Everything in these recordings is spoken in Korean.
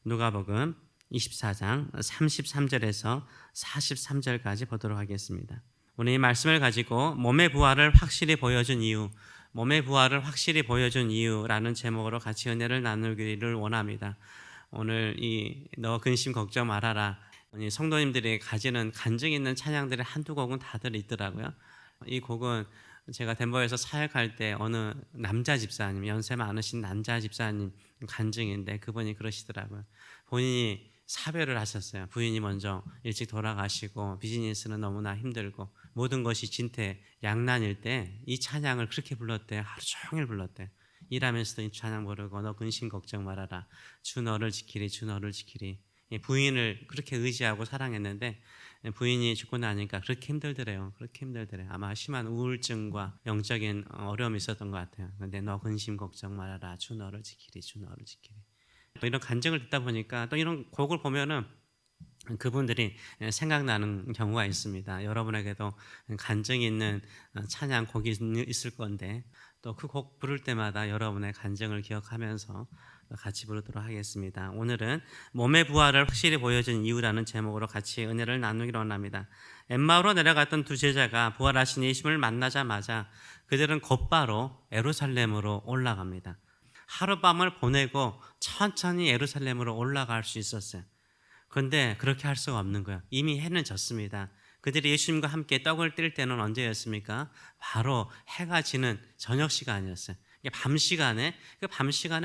누가복음 24장 33절에서 43절까지 보도록 하겠습니다. 오늘 이 말씀을 가지고 몸의 부활을 확실히 보여준 이유라는 제목으로 같이 은혜를 나누기를 원합니다. 오늘 이 너 근심 걱정 말아라, 성도님들이 가지는 간증 있는 찬양들의 한두 곡은 다들 있더라고요. 이 곡은 제가 덴버에서 사역할 때 어느 남자 집사님, 연세 많으신 남자 집사님 간증인데 그분이 그러시더라고요. 본인이 사별을 하셨어요. 부인이 먼저 일찍 돌아가시고 비즈니스는 너무나 힘들고 모든 것이 진퇴양난일 때 이 찬양을 그렇게 불렀대요. 하루 종일 불렀대요. 일하면서도 이 찬양 부르고 너 근심 걱정 말아라, 주 너를 지키리, 주 너를 지키리. 부인을 그렇게 의지하고 사랑했는데 부인이 죽고 나니까 그렇게 힘들더래요. 아마 심한 우울증과 영적인 어려움이 있었던 것 같아요. 근데 너 근심 걱정 말아라, 주 너를 지키리, 주 너를 지키리. 또 이런 간증을 듣다 보니까 또 이런 곡을 보면은 그분들이 생각나는 경우가 있습니다. 여러분에게도 간증이 있는 찬양 곡이 있을 건데 또 그 곡 부를 때마다 여러분의 간증을 기억하면서 같이 부르도록 하겠습니다. 오늘은 몸의 부활을 확실히 보여준 이유라는 제목으로 같이 은혜를 나누기로 원합니다. 엠마오로 내려갔던 두 제자가 부활하신 예수님을 만나자마자 그들은 곧바로 예루살렘으로 올라갑니다. 하룻밤을 보내고 천천히 예루살렘으로 올라갈 수 있었어요. 그런데 그렇게 할 수가 없는 거예요. 이미 해는 졌습니다. 그들이 예수님과 함께 떡을 뗄 때는 언제였습니까? 바로 해가 지는 저녁 시간이었어요. 밤 시간에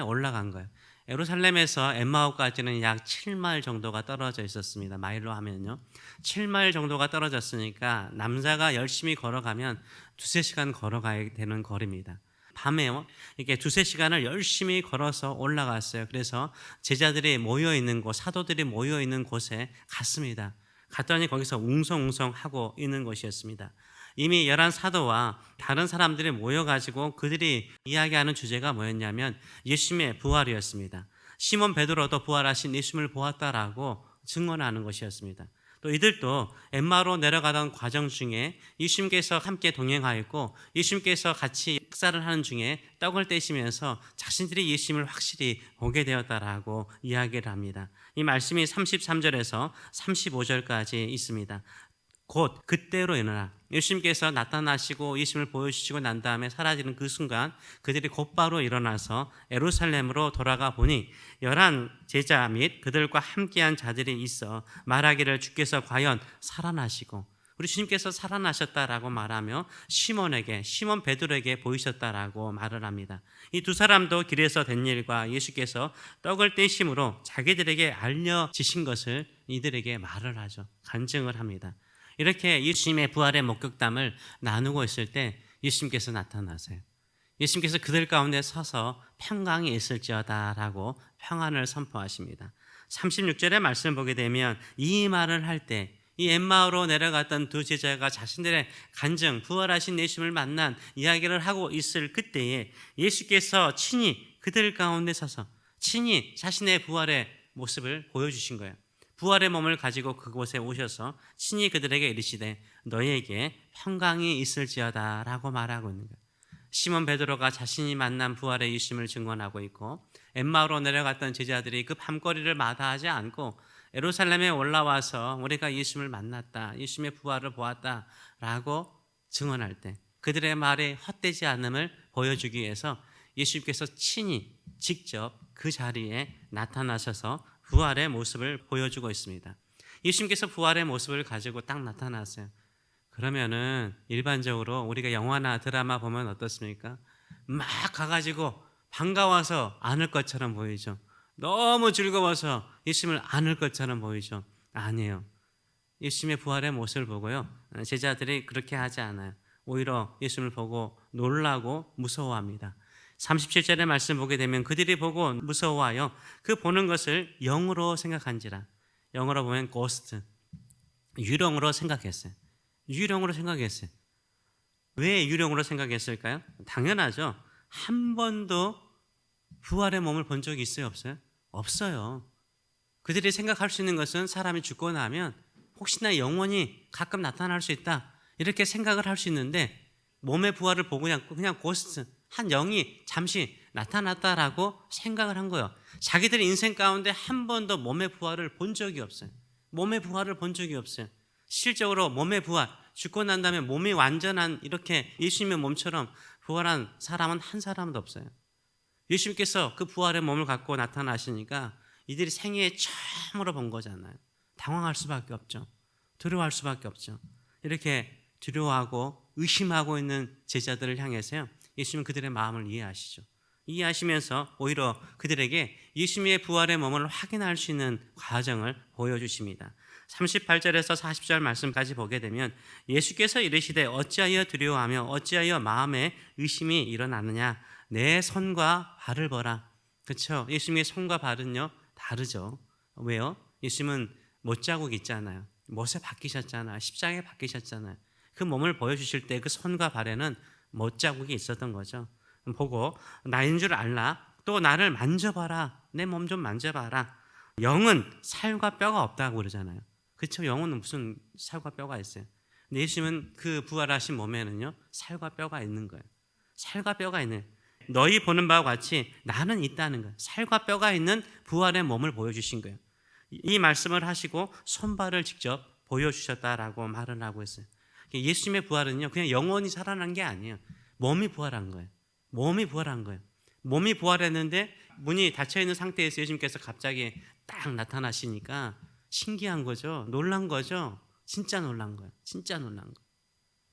올라간 거예요. 예루살렘에서 엠마오까지는 약 7마일 정도가 떨어져 있었습니다. 마일로 하면요. 7마일 정도가 떨어졌으니까 남자가 열심히 걸어가면 2-3시간 걸어가야 되는 거리입니다. 밤에요. 이렇게 2-3시간을 열심히 걸어서 올라갔어요. 그래서 제자들이 모여있는 곳, 사도들이 모여있는 곳에 갔습니다. 갔더니 거기서 웅성웅성하고 있는 곳이었습니다. 이미 11사도와 다른 사람들이 모여가지고 그들이 이야기하는 주제가 뭐였냐면 예수님의 부활이었습니다. 시몬 베드로도 부활하신 예수님을 보았다라고 증언하는 것이었습니다. 또 이들도 엠마오로 내려가던 과정 중에 예수님께서 함께 동행하였고 예수님께서 같이 식사를 하는 중에 떡을 떼시면서 자신들이 예수님을 확실히 보게 되었다라고 이야기를 합니다. 이 말씀이 33절에서 35절까지 있습니다. 곧 그때로 일어나 예수님께서 나타나시고 예수님을 보여주시고 난 다음에 사라지는 그 순간 그들이 곧바로 일어나서 예루살렘으로 돌아가 보니 11 제자 및 그들과 함께한 자들이 있어 말하기를 주께서 과연 살아나시고 우리 주님께서 살아나셨다라고 말하며 시몬 베드로에게 보이셨다라고 말을 합니다. 이 두 사람도 길에서 된 일과 예수께서 떡을 떼심으로 자기들에게 알려지신 것을 이들에게 말을 하죠. 간증을 합니다. 이렇게 예수님의 부활의 목격담을 나누고 있을 때 예수님께서 나타나세요. 예수님께서 그들 가운데 서서 평강이 있을지어다라고 평안을 선포하십니다. 36절의 말씀을 보게 되면 이 말을 할 때 이 엠마오로 내려갔던 두 제자가 자신들의 간증, 부활하신 예수님을 만난 이야기를 하고 있을 그때에 예수께서 친히 그들 가운데 서서 친히 자신의 부활의 모습을 보여주신 거예요. 부활의 몸을 가지고 그곳에 오셔서 친히 그들에게 이르시되 너희에게 평강이 있을지어다 라고 말하고 있는 거예요. 시몬 베드로가 자신이 만난 부활의 예수님을 증언하고 있고 엠마오로 내려갔던 제자들이 그 밤거리를 마다하지 않고 예루살렘에 올라와서 우리가 예수님을 만났다, 예수님의 부활을 보았다 라고 증언할 때 그들의 말이 헛되지 않음을 보여주기 위해서 예수님께서 친히 직접 그 자리에 나타나셔서 부활의 모습을 보여주고 있습니다. 예수님께서 부활의 모습을 가지고 딱 나타났어요. 그러면은 일반적으로 우리가 영화나 드라마 보면 어떻습니까? 막 가가지고 반가워서 안을 것처럼 보이죠. 너무 즐거워서 예수님을 안을 것처럼 보이죠. 아니에요. 예수님의 부활의 모습을 보고요, 제자들이 그렇게 하지 않아요. 오히려 예수님을 보고 놀라고 무서워합니다. 37절의 말씀 보게 되면 그들이 보고 무서워하여 그 보는 것을 영으로 생각한지라. 영어로 보면 ghost, 유령으로 생각했어요. 왜 유령으로 생각했을까요? 당연하죠. 한 번도 부활의 몸을 본 적이 있어요, 없어요? 없어요. 그들이 생각할 수 있는 것은 사람이 죽고 나면 혹시나 영혼이 가끔 나타날 수 있다 이렇게 생각을 할 수 있는데 몸의 부활을 보고 그냥 고스트, 한 영이 잠시 나타났다라고 생각을 한 거예요. 자기들 인생 가운데 한 번도 몸의 부활을 본 적이 없어요. 몸의 부활을 본 적이 없어요. 실적으로 몸의 부활, 죽고 난 다음에 몸이 완전한 이렇게 예수님의 몸처럼 부활한 사람은 한 사람도 없어요. 예수님께서 그 부활의 몸을 갖고 나타나시니까 이들이 생애에 처음으로 본 거잖아요. 당황할 수밖에 없죠. 두려워할 수밖에 없죠. 이렇게 두려워하고 의심하고 있는 제자들을 향해서요, 예수님은 그들의 마음을 이해하시죠. 이해하시면서 오히려 그들에게 예수님의 부활의 몸을 확인할 수 있는 과정을 보여주십니다. 38절에서 40절 말씀까지 보게 되면 예수께서 이르시되 어찌하여 두려워하며 어찌하여 마음에 의심이 일어나느냐, 내 손과 발을 보라. 그렇죠? 예수님의 손과 발은요 다르죠. 왜요? 예수님은 못자국 있잖아요. 못에 박히셨잖아요. 십자가에 박히셨잖아요. 그 몸을 보여주실 때 그 손과 발에는 못자국이 있었던 거죠. 보고 나인 줄 알라. 또 나를 만져봐라. 내 몸 좀 만져봐라. 영은 살과 뼈가 없다고 그러잖아요. 그렇죠? 영은 무슨 살과 뼈가 있어요. 근데 예수님은 그 부활하신 몸에는요 살과 뼈가 있는 거예요. 살과 뼈가 있는, 너희 보는 바와 같이 나는 있다는 거예요. 살과 뼈가 있는 부활의 몸을 보여주신 거예요. 이 말씀을 하시고 손발을 직접 보여주셨다라고 말을 하고 있어요. 예수님의 부활은요 그냥 영혼이 살아난 게 아니에요. 몸이 부활한 거예요. 몸이 부활한 거예요. 몸이 부활했는데 문이 닫혀있는 상태에서 예수님께서 갑자기 딱 나타나시니까 신기한 거죠. 놀란 거죠. 진짜 놀란 거예요. 진짜 놀란 거예요.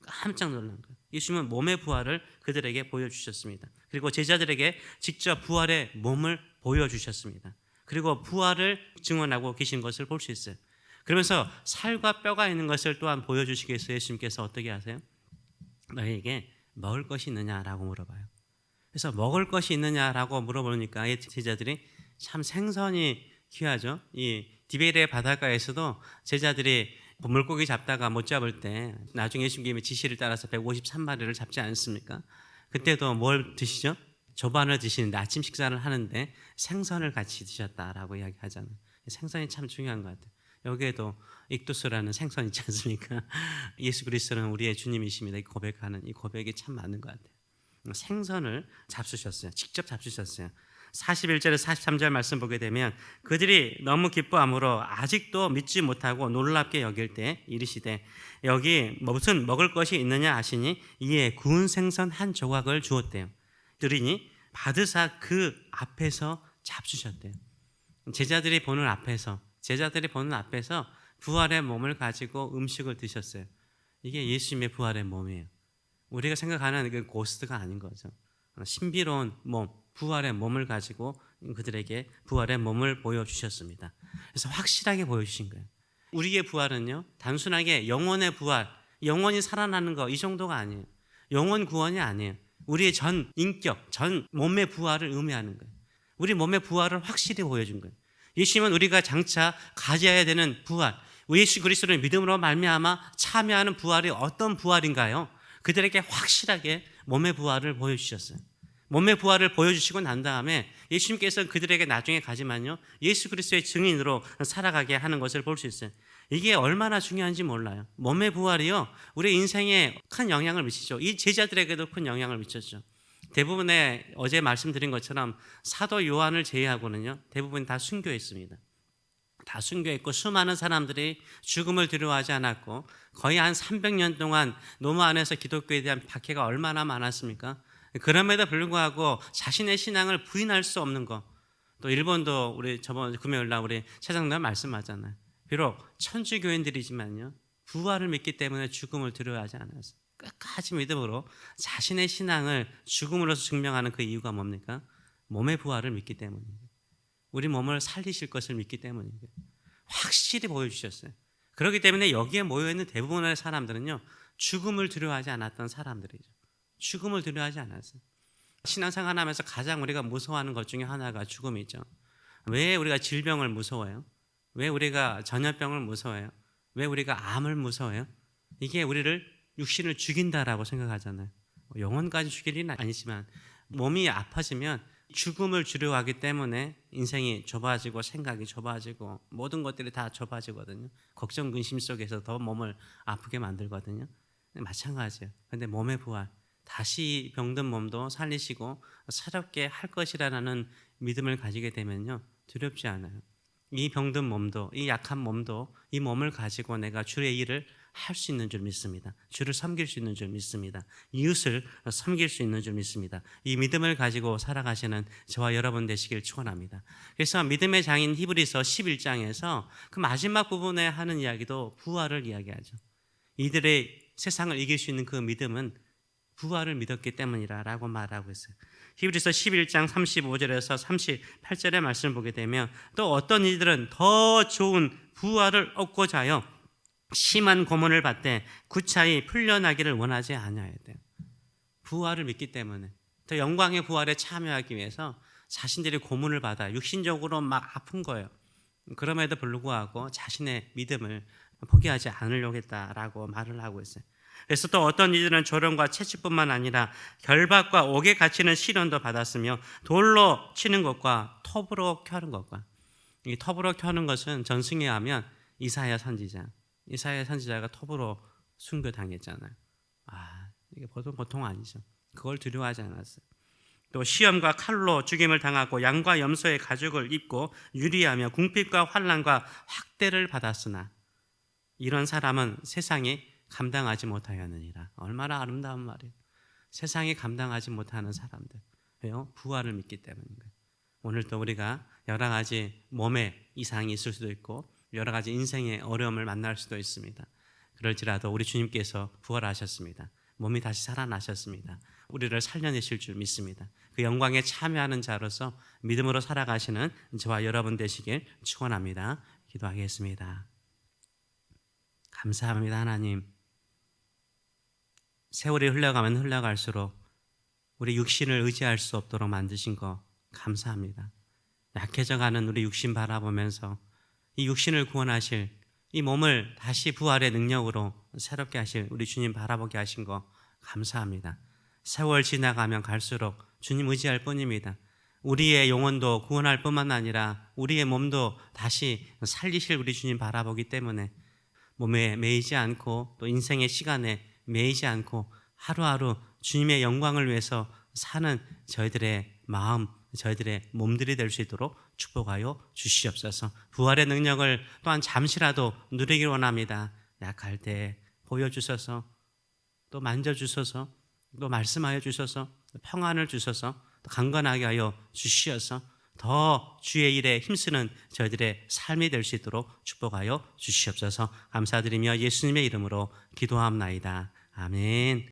깜짝 놀란 거예요. 예수님은 몸의 부활을 그들에게 보여주셨습니다. 그리고 제자들에게 직접 부활의 몸을 보여주셨습니다. 그리고 부활을 증언하고 계신 것을 볼 수 있어요. 그러면서 살과 뼈가 있는 것을 또한 보여주시기 위해서 예수님께서 어떻게 하세요? 너희에게 먹을 것이 있느냐라고 물어봐요. 그래서 먹을 것이 있느냐라고 물어보니까 이 제자들이 참 생선이 귀하죠. 이 디베레 바닷가에서도 제자들이 물고기 잡다가 못 잡을 때 나중에 예수님의 지시를 따라서 153마리를 잡지 않습니까? 그때도 뭘 드시죠? 조반을 드시는데 아침 식사를 하는데 생선을 같이 드셨다라고 이야기하잖아요. 생선이 참 중요한 것 같아요. 여기에도 익두스라는 생선 있지 않습니까? 예수 그리스도는 우리의 주님이십니다. 이 고백하는 이 고백이 참 맞는 것 같아요. 생선을 잡수셨어요. 직접 잡수셨어요. 41절에서 43절 말씀 보게 되면 그들이 너무 기뻐함으로 아직도 믿지 못하고 놀랍게 여길 때 이르시되 여기 무슨 먹을 것이 있느냐 하시니 이에 구운 생선 한 조각을 주었대요. 드리니 받으사 그 앞에서 잡수셨대요. 제자들이 보는 앞에서 부활의 몸을 가지고 음식을 드셨어요. 이게 예수님의 부활의 몸이에요. 우리가 생각하는 그 고스트가 아닌 거죠. 신비로운 몸, 부활의 몸을 가지고 그들에게 부활의 몸을 보여주셨습니다. 그래서 확실하게 보여주신 거예요. 우리의 부활은요 단순하게 영혼의 부활, 영혼이 살아나는 거 이 정도가 아니에요. 영혼 구원이 아니에요. 우리의 전 인격, 전 몸의 부활을 의미하는 거예요. 우리 몸의 부활을 확실히 보여준 거예요. 예수님은 우리가 장차 가져야 되는 부활, 예수 그리스도를 믿음으로 말미암아 참여하는 부활이 어떤 부활인가요? 그들에게 확실하게 몸의 부활을 보여주셨어요. 몸의 부활을 보여주시고 난 다음에 예수님께서 그들에게 나중에 가지만요 예수 그리스도의 증인으로 살아가게 하는 것을 볼 수 있어요. 이게 얼마나 중요한지 몰라요. 몸의 부활이요 우리 인생에 큰 영향을 미치죠. 이 제자들에게도 큰 영향을 미쳤죠. 대부분의 어제 말씀드린 것처럼 사도 요한을 제외하고는요 대부분 다 순교했습니다. 다 순교했고 수많은 사람들이 죽음을 두려워하지 않았고 거의 한 300년 동안 로마 안에서 기독교에 대한 박해가 얼마나 많았습니까? 그럼에도 불구하고 자신의 신앙을 부인할 수 없는 것. 또 일본도 우리 저번 금요일날 우리 차장님 말씀하잖아요. 비록 천주교인들이지만요 부활을 믿기 때문에 죽음을 두려워하지 않았어요. 끝까지 믿음으로 자신의 신앙을 죽음으로써 증명하는 그 이유가 뭡니까? 몸의 부활을 믿기 때문입니다. 우리 몸을 살리실 것을 믿기 때문입니다. 확실히 보여주셨어요. 그렇기 때문에 여기에 모여있는 대부분의 사람들은요 죽음을 두려워하지 않았던 사람들이죠. 죽음을 두려워하지 않았어요. 신앙생활 하면서 가장 우리가 무서워하는 것 중에 하나가 죽음이죠. 왜 우리가 질병을 무서워해요? 왜 우리가 전염병을 무서워해요? 왜 우리가 암을 무서워해요? 이게 우리를 육신을 죽인다라고 생각하잖아요. 영혼까지 죽일 일은 아니지만 몸이 아파지면 죽음을 두려워하기 때문에 인생이 좁아지고 생각이 좁아지고 모든 것들이 다 좁아지거든요. 걱정 근심 속에서 더 몸을 아프게 만들거든요. 마찬가지예요. 그런데 몸의 부활, 다시 병든 몸도 살리시고 새롭게 할 것이라는 믿음을 가지게 되면요, 두렵지 않아요. 이 병든 몸도, 이 약한 몸도, 이 몸을 가지고 내가 주의 일을 할 수 있는 줄 믿습니다. 주를 섬길 수 있는 줄 믿습니다. 이웃을 섬길 수 있는 줄 믿습니다. 이 믿음을 가지고 살아가시는 저와 여러분 되시길 축원합니다. 그래서 믿음의 장인 히브리서 11장에서 그 마지막 부분에 하는 이야기도 부활을 이야기하죠. 이들의 세상을 이길 수 있는 그 믿음은 부활을 믿었기 때문이라고 말하고 있어요. 히브리서 11장 35절에서 38절의 말씀을 보게 되면 또 어떤 이들은 더 좋은 부활을 얻고자 하여 심한 고문을 받되 구차히 풀려나기를 원하지 아니하야 돼요. 부활을 믿기 때문에, 더 영광의 부활에 참여하기 위해서 자신들이 고문을 받아 육신적으로 막 아픈 거예요. 그럼에도 불구하고 자신의 믿음을 포기하지 않으려고 했다라고 말을 하고 있어요. 그래서 또 어떤 이들은 조롱과 채찍뿐만 아니라 결박과 옥에 갇히는 시련도 받았으며 돌로 치는 것과 톱으로 켜는 것과, 이 톱으로 켜는 것은 전승에 하면 이사야 선지자가 톱으로 순교당했잖아요. 이게 보통 아니죠. 그걸 두려워하지 않았어요. 또 시험과 칼로 죽임을 당하고 양과 염소의 가죽을 입고 유리하며 궁핍과 환난과 학대를 받았으나 이런 사람은 세상이 감당하지 못하였느니라. 얼마나 아름다운 말이에요. 세상이 감당하지 못하는 사람들. 왜요? 부활을 믿기 때문인가요? 오늘도 우리가 여러 가지 몸에 이상이 있을 수도 있고 여러 가지 인생의 어려움을 만날 수도 있습니다. 그럴지라도 우리 주님께서 부활하셨습니다. 몸이 다시 살아나셨습니다. 우리를 살려내실 줄 믿습니다. 그 영광에 참여하는 자로서 믿음으로 살아가시는 저와 여러분 되시길 축원합니다. 기도하겠습니다. 감사합니다. 하나님, 세월이 흘러가면 흘러갈수록 우리 육신을 의지할 수 없도록 만드신 거 감사합니다. 약해져가는 우리 육신 바라보면서 이 육신을 구원하실, 이 몸을 다시 부활의 능력으로 새롭게 하실 우리 주님 바라보게 하신 거 감사합니다. 세월 지나가면 갈수록 주님 의지할 뿐입니다. 우리의 영혼도 구원할 뿐만 아니라 우리의 몸도 다시 살리실 우리 주님 바라보기 때문에 몸에 매이지 않고 또 인생의 시간에 매이지 않고 하루하루 주님의 영광을 위해서 사는 저희들의 마음, 저희들의 몸들이 될 수 있도록 축복하여 주시옵소서. 부활의 능력을 또한 잠시라도 누리길 원합니다. 약할 때 보여주셔서, 또 만져주셔서, 또 말씀하여 주셔서, 평안을 주셔서, 또 강건하게 하여 주시어서 더 주의 일에 힘쓰는 저희들의 삶이 될 수 있도록 축복하여 주시옵소서. 감사드리며 예수님의 이름으로 기도합나이다. 아멘.